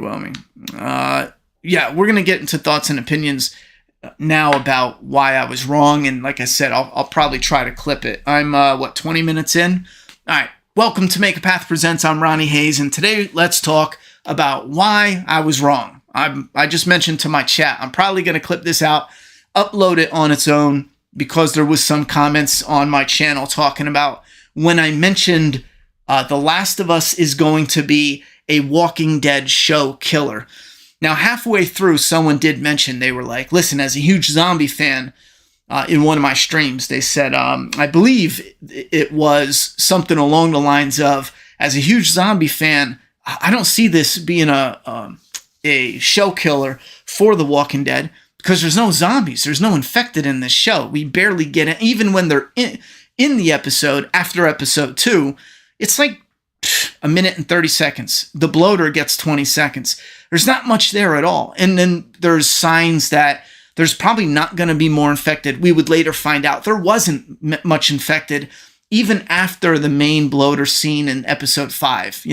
underwhelming. Yeah, we're going to get into thoughts and opinions now about why I was wrong. And like I said, I'll probably try to clip it. I'm, 20 minutes in? All right. Welcome to Make a Path Presents. I'm Ronnie Hayes. And today let's talk about why I was wrong. I just mentioned to my chat, I'm probably going to clip this out, upload it on its own, because there was some comments on my channel talking about when I mentioned The Last of Us is going to be a Walking Dead show killer. Now, halfway through, someone did mention, they were like, listen, as a huge zombie fan, in one of my streams, they said, I believe it was something along the lines of, as a huge zombie fan, I don't see this being a show killer for The Walking Dead, because there's no zombies. There's no infected in this show. We barely get it. Even when they're in the episode, after episode 2, it's like a minute and 30 seconds. The bloater gets 20 seconds. There's not much there at all. And then there's signs that there's probably not going to be more infected. We would later find out there wasn't much infected even after the main bloater scene in episode 5,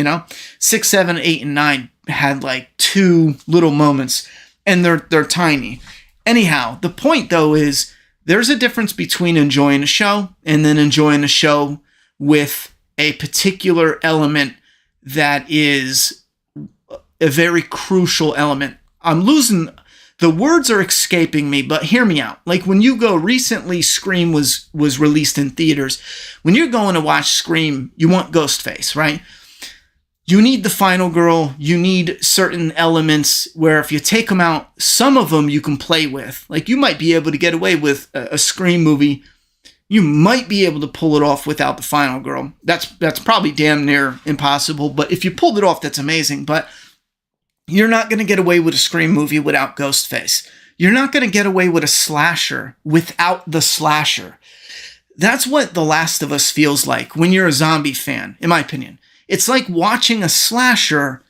6, 7, 8, and 9 had like 2 little moments, and they're tiny. Anyhow, the point though is there's a difference between enjoying a show and then enjoying a show with a particular element that is a very crucial element. The words are escaping me, but hear me out. Like when you go, recently Scream was released in theaters. When you're going to watch Scream, you want Ghostface, right? You need the final girl. You need certain elements where if you take them out, some of them you can play with. Like you might be able to get away with a Scream movie. You might be able to pull it off without the final girl. That's probably damn near impossible. But if you pulled it off, that's amazing. But you're not going to get away with a Scream movie without Ghostface. You're not going to get away with a slasher without the slasher. That's what The Last of Us feels like when you're a zombie fan, in my opinion. It's like watching a slasher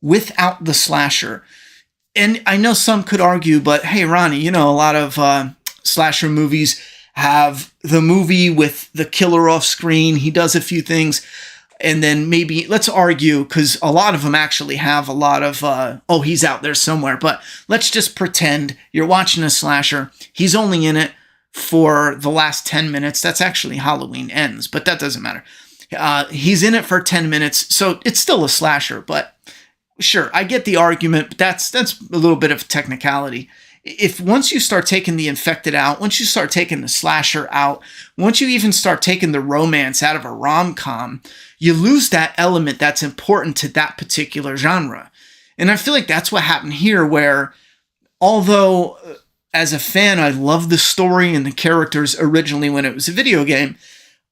without the slasher. And I know some could argue, but hey, Ronnie, a lot of slasher movies have the movie with the killer off screen. He does a few things. And then maybe, let's argue, because a lot of them actually have a lot of, he's out there somewhere. But let's just pretend you're watching a slasher. He's only in it for the last 10 minutes. That's actually Halloween Ends, but that doesn't matter. He's in it for 10 minutes, so it's still a slasher. But sure, I get the argument, but that's a little bit of technicality. If once you start taking the infected out, once you start taking the slasher out, once you even start taking the romance out of a rom-com, you lose that element that's important to that particular genre. And I feel like that's what happened here, where although as a fan, I loved the story and the characters originally when it was a video game,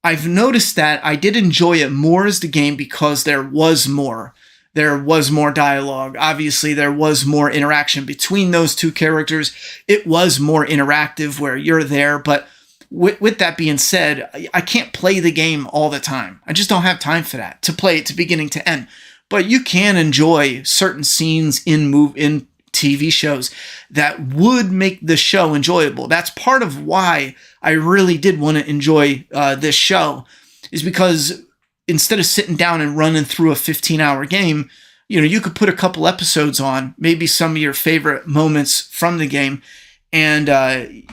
I've noticed that I did enjoy it more as the game because there was more. There was more dialogue. Obviously, there was more interaction between those two characters. It was more interactive where you're there. But with that being said, I can't play the game all the time. I just don't have time for that, to play it to beginning to end. But you can enjoy certain scenes in TV shows that would make the show enjoyable. That's part of why I really did want to enjoy this show, is because instead of sitting down and running through a 15-hour game, you could put a couple episodes on, maybe some of your favorite moments from the game, and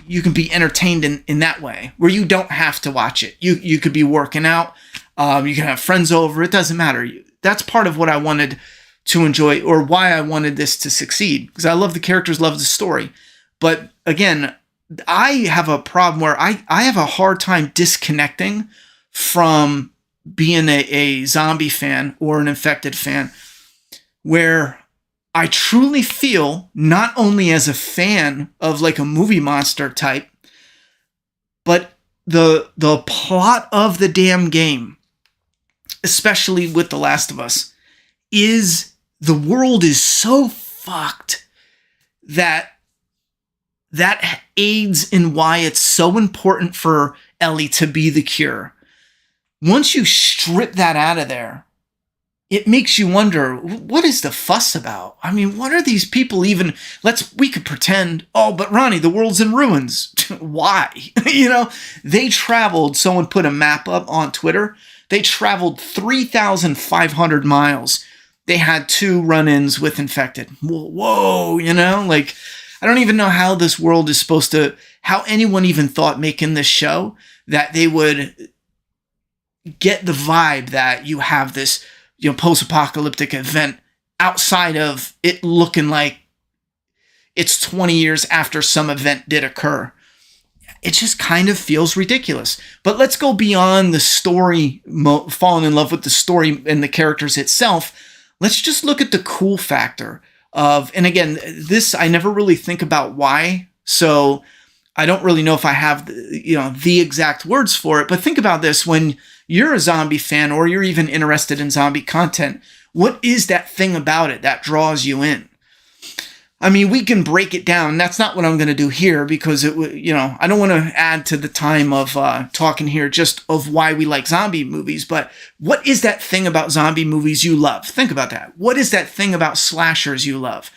you can be entertained in that way, where you don't have to watch it. You could be working out, you can have friends over, it doesn't matter. That's part of what I wanted to enjoy, or why I wanted this to succeed, because I love the characters, love the story. But again, I have a problem where I have a hard time disconnecting from being a zombie fan or an infected fan, where I truly feel, not only as a fan of like a movie monster type, but the plot of the damn game, especially with The Last of Us, is the world is so fucked that aids in why it's so important for Ellie to be the cure. Once you strip that out of there, it makes you wonder, what is the fuss about? I mean, what are these people even, we could pretend, but Ronnie, the world's in ruins. Why? They traveled, someone put a map up on Twitter, they traveled 3,500 miles they had 2 run-ins with infected. Whoa, like, I don't even know how this world is supposed to, how anyone even thought making this show that they would get the vibe that you have this, post-apocalyptic event outside of it looking like it's 20 years after some event did occur. It just kind of feels ridiculous. But let's go beyond the story, falling in love with the story and the characters itself. Let's just look at the cool factor of, and again, this, I never really think about why, so I don't really know if I have, the exact words for it, but think about this. When you're a zombie fan or you're even interested in zombie content, what is that thing about it that draws you in? I mean, we can break it down. That's not what I'm going to do here because I don't want to add to the time of talking here just of why we like zombie movies. But what is that thing about zombie movies you love? Think about that. What is that thing about slashers you love?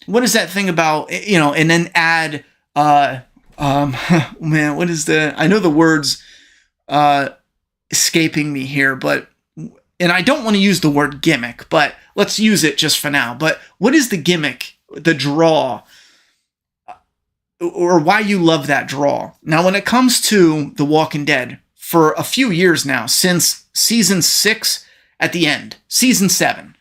What is that thing about, and then add, man, what is I know the words escaping me here, but, and I don't want to use the word gimmick, but let's use it just for now. But what is the gimmick? The draw, or why you love that draw. Now, when it comes to The Walking Dead, for a few years now, since season 6 at the end, season 7,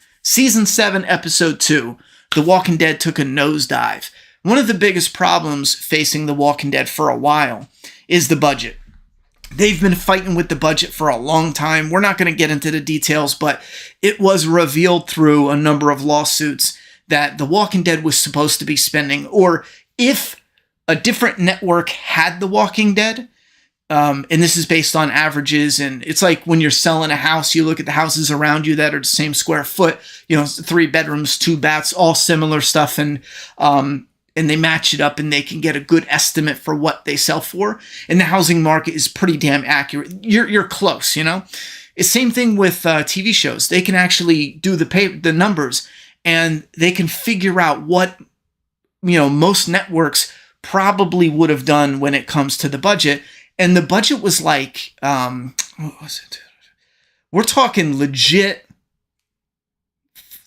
episode 2, The Walking Dead took a nosedive. One of the biggest problems facing The Walking Dead for a while is the budget. They've been fighting with the budget for a long time. We're not going to get into the details, but it was revealed through a number of lawsuits that The Walking Dead was supposed to be spending, or if a different network had The Walking Dead, and this is based on averages, and it's like when you're selling a house, you look at the houses around you that are the same square foot, 3 bedrooms, 2 baths, all similar stuff, and they match it up and they can get a good estimate for what they sell for. And the housing market is pretty damn accurate. You're close, It's same thing with TV shows. They can actually do the numbers, and they can figure out what, most networks probably would have done when it comes to the budget. And the budget was like, what was it? We're talking legit,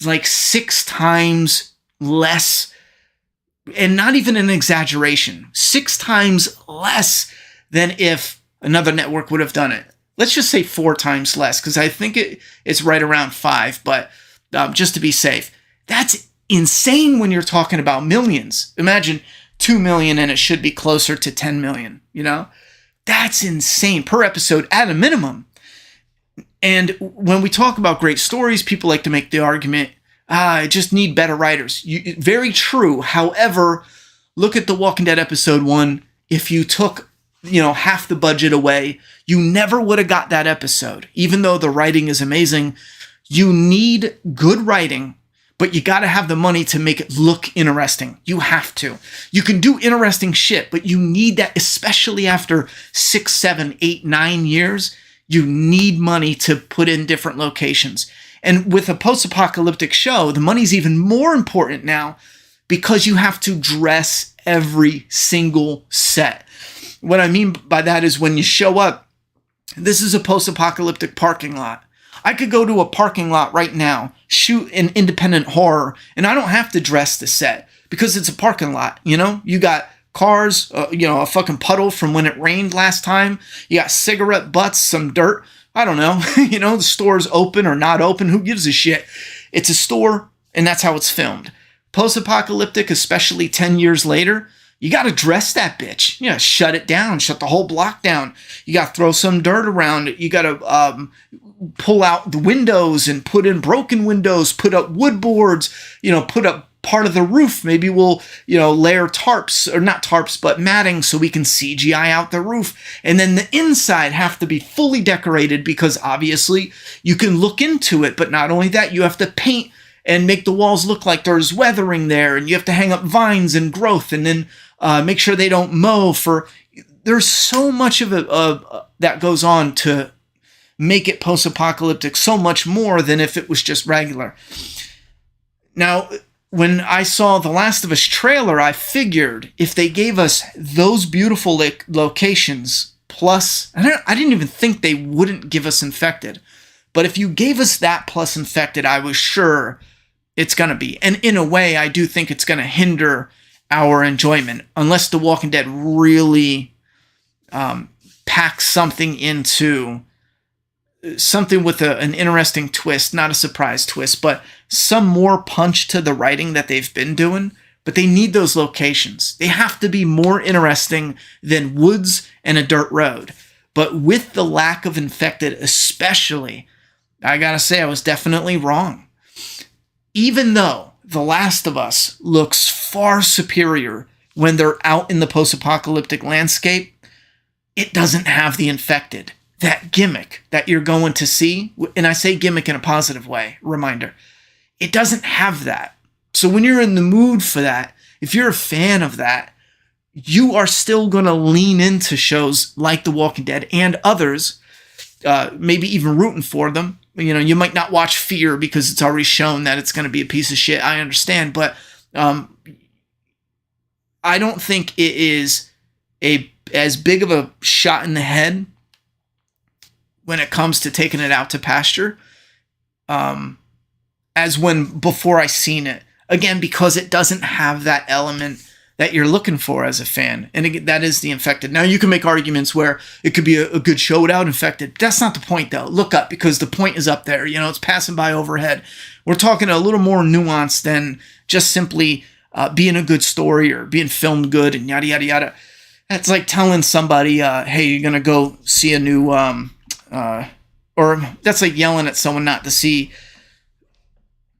like 6 times less, and not even an exaggeration, 6 times less than if another network would have done it. Let's just say 4 times less, because I think it's right around 5, but just to be safe. That's insane when you're talking about millions. Imagine 2 million and it should be closer to 10 million, That's insane per episode at a minimum. And when we talk about great stories, people like to make the argument, I just need better writers. Very true. However, look at The Walking Dead episode 1. If you took, half the budget away, you never would have got that episode. Even though the writing is amazing, you need good writing, but you got to have the money to make it look interesting. You have to. You can do interesting shit, but you need that, especially after 6, 7, 8, 9 years. You need money to put in different locations. And with a post-apocalyptic show, the money's even more important now because you have to dress every single set. What I mean by that is when you show up, this is a post-apocalyptic parking lot. I could go to a parking lot right now, shoot an independent horror, and I don't have to dress the set because it's a parking lot, You got cars, a fucking puddle from when it rained last time. You got cigarette butts, some dirt. I don't know. The store's open or not open. Who gives a shit? It's a store, and that's how it's filmed. Post-apocalyptic, especially 10 years later, you got to dress that bitch. Shut it down. Shut the whole block down. You got to throw some dirt around it. You got to pull out the windows and put in broken windows, put up wood boards, put up part of the roof. Maybe we'll, layer tarps, or not tarps, but matting so we can CGI out the roof. And then the inside have to be fully decorated because obviously you can look into it. But not only that, you have to paint and make the walls look like there's weathering there. And you have to hang up vines and growth and then make sure they don't mow there's so much of it that goes on to make it post-apocalyptic, so much more than if it was just regular. Now, when I saw the Last of Us trailer, I figured if they gave us those beautiful locations, plus, I didn't even think they wouldn't give us infected. But if you gave us that plus infected, I was sure it's going to be. And in a way, I do think it's going to hinder our enjoyment unless The Walking Dead really packs something into something with an interesting twist, not a surprise twist, but some more punch to the writing that they've been doing. But they need those locations. They have to be more interesting than woods and a dirt road. But with the lack of infected, especially, I gotta say I was definitely wrong. Even though The Last of Us looks far superior when they're out in the post-apocalyptic landscape, it doesn't have the infected. That gimmick that you're going to see, and I say gimmick in a positive way, reminder, it doesn't have that. So when you're in the mood for that, if you're a fan of that, you are still going to lean into shows like The Walking Dead and others, maybe even rooting for them. You know, you might not watch Fear because it's already shown that it's going to be a piece of shit. I understand, but I don't think it is as big of a shot in the head when it comes to taking it out to pasture as when before I seen it. Again, because it doesn't have that element that you're looking for as a fan. And again, that is the infected. Now, you can make arguments where it could be a good show without infected. That's not the point, though. Look up, because the point is up there. You know, it's passing by overhead. We're talking a little more nuanced than just simply being a good story or being filmed good and yada, yada, yada. That's like telling somebody, hey, you're going to go see a new... or that's like yelling at someone not to see...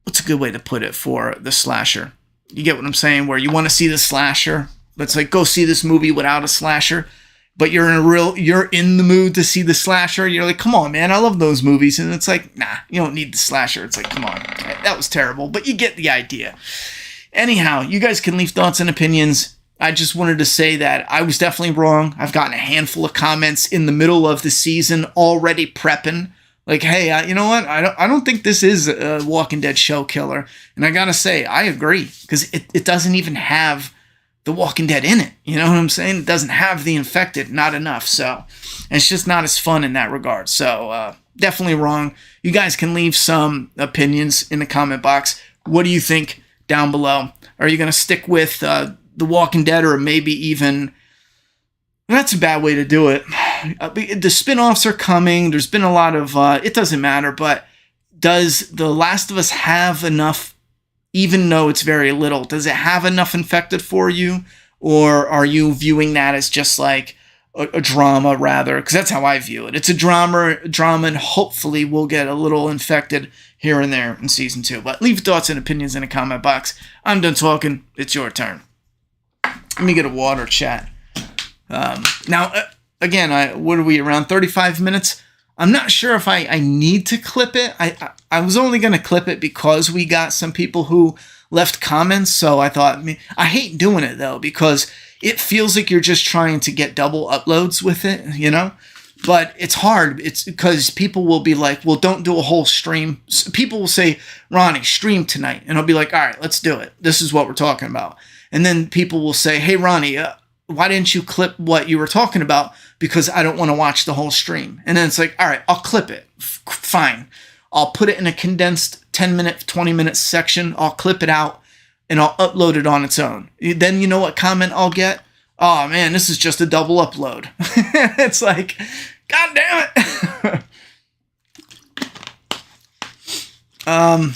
What's a good way to put it for the slasher? You get what I'm saying? Where you want to see the slasher. Let's like go see this movie without a slasher, but you're in the mood to see the slasher. You're like, come on, man, I love those movies. And it's like, nah, you don't need the slasher. It's like, come on, that was terrible, but you get the idea. Anyhow, you guys can leave thoughts and opinions. I just wanted to say that I was definitely wrong. I've gotten a handful of comments in the middle of the season already prepping. Like, hey, you know what? I don't think this is a Walking Dead show killer. And I gotta say, I agree. Because it doesn't even have the Walking Dead in it. You know what I'm saying? It doesn't have the infected. Not enough. So, and it's just not as fun in that regard. So, definitely wrong. You guys can leave some opinions in the comment box. What do you think down below? Are you gonna stick with the Walking Dead, or maybe even... That's a bad way to do it. The spin-offs are coming. There's been a lot of... it doesn't matter, but does The Last of Us have enough, even though it's very little, does it have enough infected for you? Or are you viewing that as just like a drama, rather? Because that's how I view it. It's a drama, and hopefully we'll get a little infected here and there in Season 2. But leave thoughts and opinions in the comment box. I'm done talking. It's your turn. Let me get a water, chat. Now, again, what are we, around 35 minutes? I'm not sure if I need to clip it. I was only going to clip it because we got some people who left comments, so I thought, I hate doing it, though, because it feels like you're just trying to get double uploads with it, you know? But it's hard. It's because people will be like, well, don't do a whole stream. People will say, Ronnie, stream tonight. And I'll be like, all right, let's do it. This is what we're talking about. And then people will say, hey, Ronnie, why didn't you clip what you were talking about? Because I don't want to watch the whole stream. And then it's like, all right, I'll clip it. Fine. I'll put it in a condensed 10-minute, 20-minute section. I'll clip it out and I'll upload it on its own. Then you know what comment I'll get? Oh, man, this is just a double upload. It's like, God damn it.